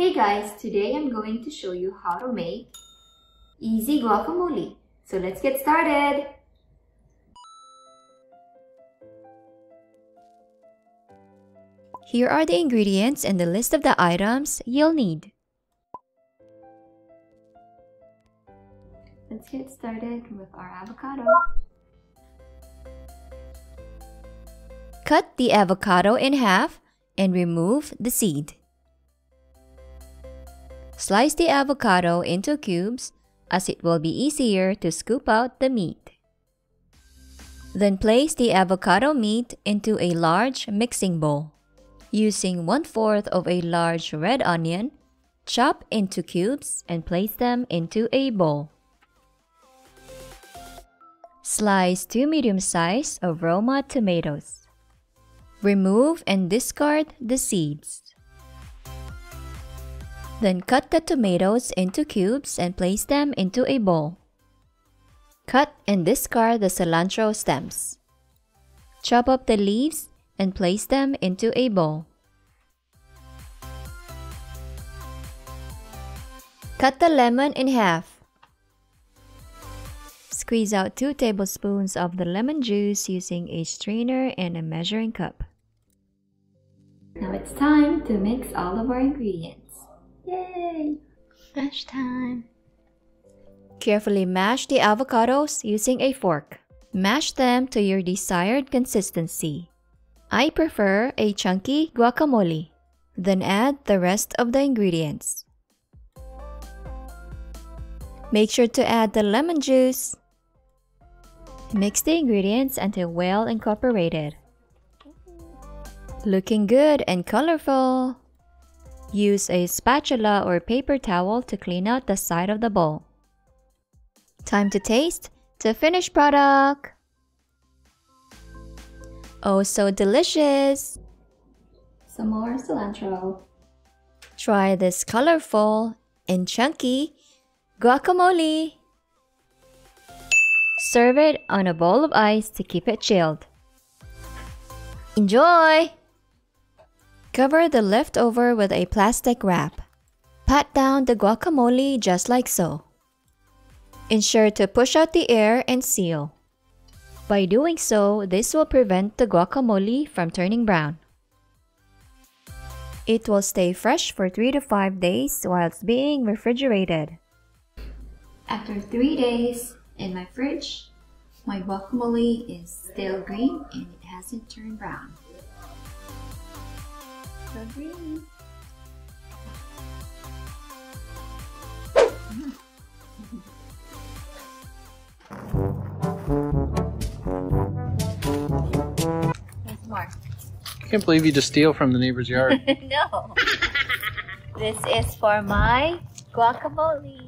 Hey guys, today I'm going to show you how to make easy guacamole. So let's get started. Here are the ingredients and the list of the items you'll need. Let's get started with our avocado. Cut the avocado in half and remove the seed. Slice the avocado into cubes as it will be easier to scoop out the meat. Then place the avocado meat into a large mixing bowl. Using 1/4 of a large red onion, chop into cubes and place them into a bowl. Slice 2 medium-sized Roma tomatoes. Remove and discard the seeds. Then cut the tomatoes into cubes and place them into a bowl. Cut and discard the cilantro stems. Chop up the leaves and place them into a bowl. Cut the lemon in half. Squeeze out 2 tablespoons of the lemon juice using a strainer and a measuring cup. Now it's time to mix all of our ingredients. Yay! Mash time! Carefully mash the avocados using a fork. Mash them to your desired consistency. I prefer a chunky guacamole. Then add the rest of the ingredients. Make sure to add the lemon juice. Mix the ingredients until well incorporated. Looking good and colorful. Use a spatula or paper towel to clean out the side of the bowl. Time to taste the finished product. Oh, so delicious! Some more cilantro. Try this colorful and chunky guacamole. Serve it on a bowl of ice to keep it chilled. Enjoy! Cover the leftover with a plastic wrap. Pat down the guacamole just like so. Ensure to push out the air and seal. By doing so, this will prevent the guacamole from turning brown. It will stay fresh for 3 to 5 days whilst being refrigerated. After 3 days in my fridge, my guacamole is still green and it hasn't turned brown. So green. There's more. I can't believe you just steal from the neighbor's yard. No. This is for my guacamole.